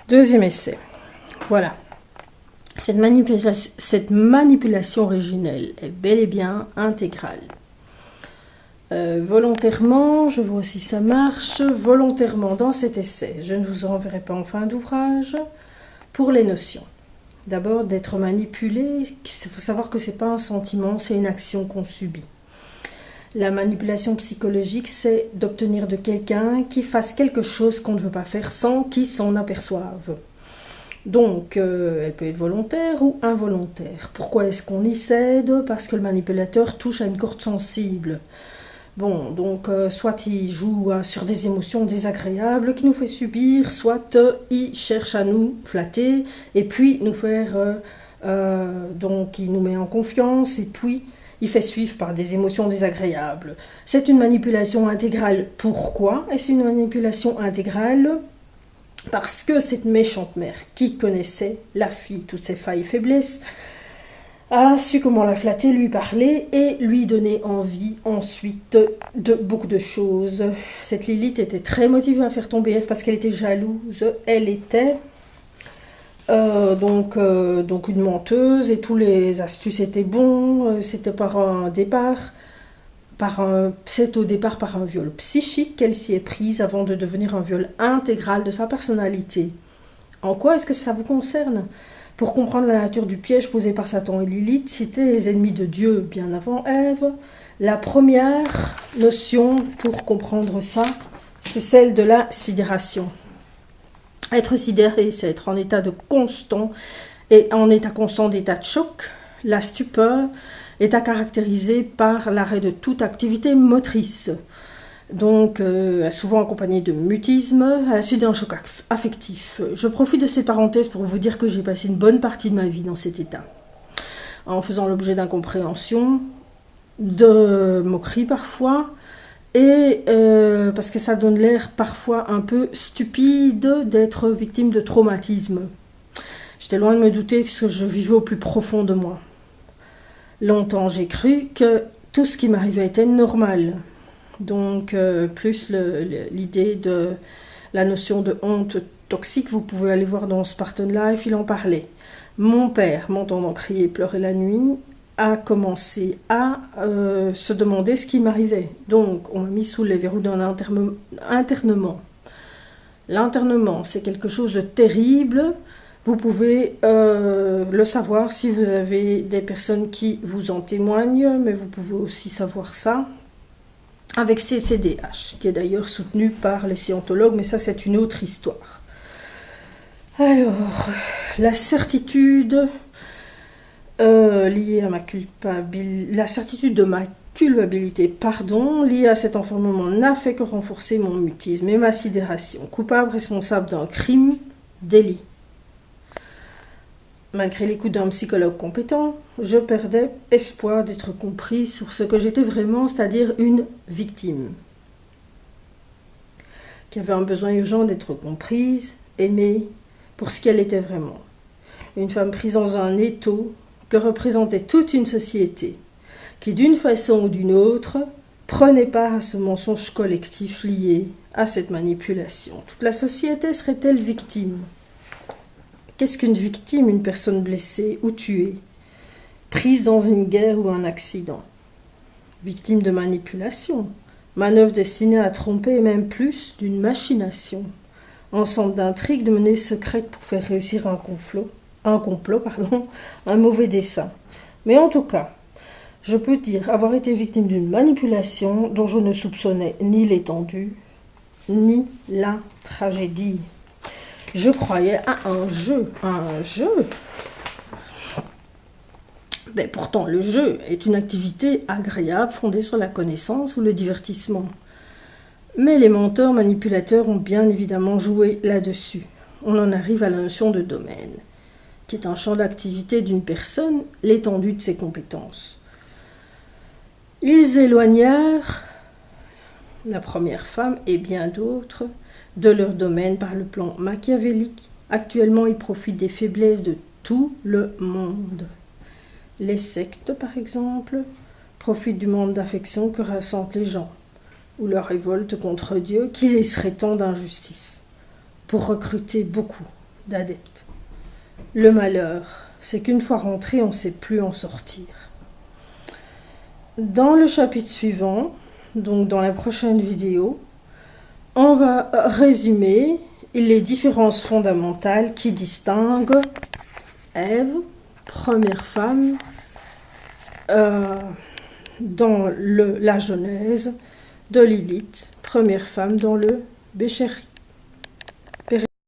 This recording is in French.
Deuxième essai. Voilà. Cette manipulation originelle est bel et bien intégrale. Volontairement, je vois si ça marche, volontairement dans cet essai, je ne vous renverrai pas en fin d'ouvrage pour les notions. D'abord, d'être manipulé, il faut savoir que ce n'est pas un sentiment, c'est une action qu'on subit. La manipulation psychologique, c'est d'obtenir de quelqu'un qui fasse quelque chose qu'on ne veut pas faire sans qu'il s'en aperçoive. Donc, elle peut être volontaire ou involontaire. Pourquoi est-ce qu'on y cède? Parce que le manipulateur touche à une corde sensible. Bon, donc, soit il joue sur des émotions désagréables qu'il nous fait subir, soit il cherche à nous flatter et puis nous faire... donc, il nous met en confiance et puis il fait suivre par des émotions désagréables. C'est une manipulation intégrale. Pourquoi est-ce une manipulation intégrale? Parce que cette méchante mère qui connaissait la fille, toutes ses failles et faiblesses, a su comment la flatter, lui parler et lui donner envie ensuite de beaucoup de choses. Cette Lilith était très motivée à faire tomber Ève parce qu'elle était jalouse. Elle était donc une menteuse et tous les astuces étaient bons. C'était c'est au départ par un viol psychique qu'elle s'y est prise avant de devenir un viol intégral de sa personnalité. En quoi est-ce que ça vous concerne? Pour comprendre la nature du piège posé par Satan et Lilith, c'était les ennemis de Dieu bien avant Ève. La première notion pour comprendre ça, c'est celle de la sidération. Être sidéré, c'est être en état constant d'état de choc. La stupeur est caractérisée par l'arrêt de toute activité motrice. Donc, souvent accompagnée de mutisme, à la suite d'un choc affectif. Je profite de ces parenthèses pour vous dire que j'ai passé une bonne partie de ma vie dans cet état, en faisant l'objet d'incompréhension, de moqueries parfois, et parce que ça donne l'air parfois un peu stupide d'être victime de traumatisme. J'étais loin de me douter que ce que je vivais au plus profond de moi. Longtemps, j'ai cru que tout ce qui m'arrivait était normal. Donc, plus l'idée de la notion de honte toxique, vous pouvez aller voir dans Spartan Life, il en parlait. Mon père, m'entendant crier et pleurer la nuit, a commencé à se demander ce qui m'arrivait. Donc, on m'a mis sous les verrous d'un internement. L'internement, c'est quelque chose de terrible. Vous pouvez le savoir si vous avez des personnes qui vous en témoignent, mais vous pouvez aussi savoir ça avec CCDH, qui est d'ailleurs soutenu par les scientologues, mais ça c'est une autre histoire. Alors, la certitude liée à la certitude de ma culpabilité, liée à cet enfermement n'a fait que renforcer mon mutisme et ma sidération. Coupable, responsable d'un crime, délit. Malgré l'écoute d'un psychologue compétent, je perdais espoir d'être comprise sur ce que j'étais vraiment, c'est-à-dire une victime, qui avait un besoin urgent d'être comprise, aimée, pour ce qu'elle était vraiment. Une femme prise dans un étau que représentait toute une société, qui d'une façon ou d'une autre prenait part à ce mensonge collectif lié à cette manipulation. Toute la société serait-elle victime ? Qu'est-ce qu'une victime? Une personne blessée ou tuée, prise dans une guerre ou un accident. Victime de manipulation, manœuvre destinée à tromper et même plus d'une machination. Ensemble d'intrigues, de menées secrètes pour faire réussir un complot, un mauvais dessein. Mais en tout cas, je peux dire avoir été victime d'une manipulation dont je ne soupçonnais ni l'étendue, ni la tragédie. Je croyais à un jeu. Mais pourtant, le jeu est une activité agréable fondée sur la connaissance ou le divertissement. Mais les menteurs manipulateurs ont bien évidemment joué là-dessus. On en arrive à la notion de domaine, qui est un champ d'activité d'une personne, l'étendue de ses compétences. Ils éloignèrent la première femme et bien d'autres de leur domaine par le plan machiavélique. Actuellement, ils profitent des faiblesses de tout le monde. Les sectes, par exemple, profitent du manque d'affection que ressentent les gens, ou leur révolte contre Dieu qui laisserait tant d'injustice, pour recruter beaucoup d'adeptes. Le malheur, c'est qu'une fois rentré, on ne sait plus en sortir. Dans le chapitre suivant, donc dans la prochaine vidéo, on va résumer les différences fondamentales qui distinguent Ève, première femme, dans la Genèse, de Lilith, première femme dans le Béchérit.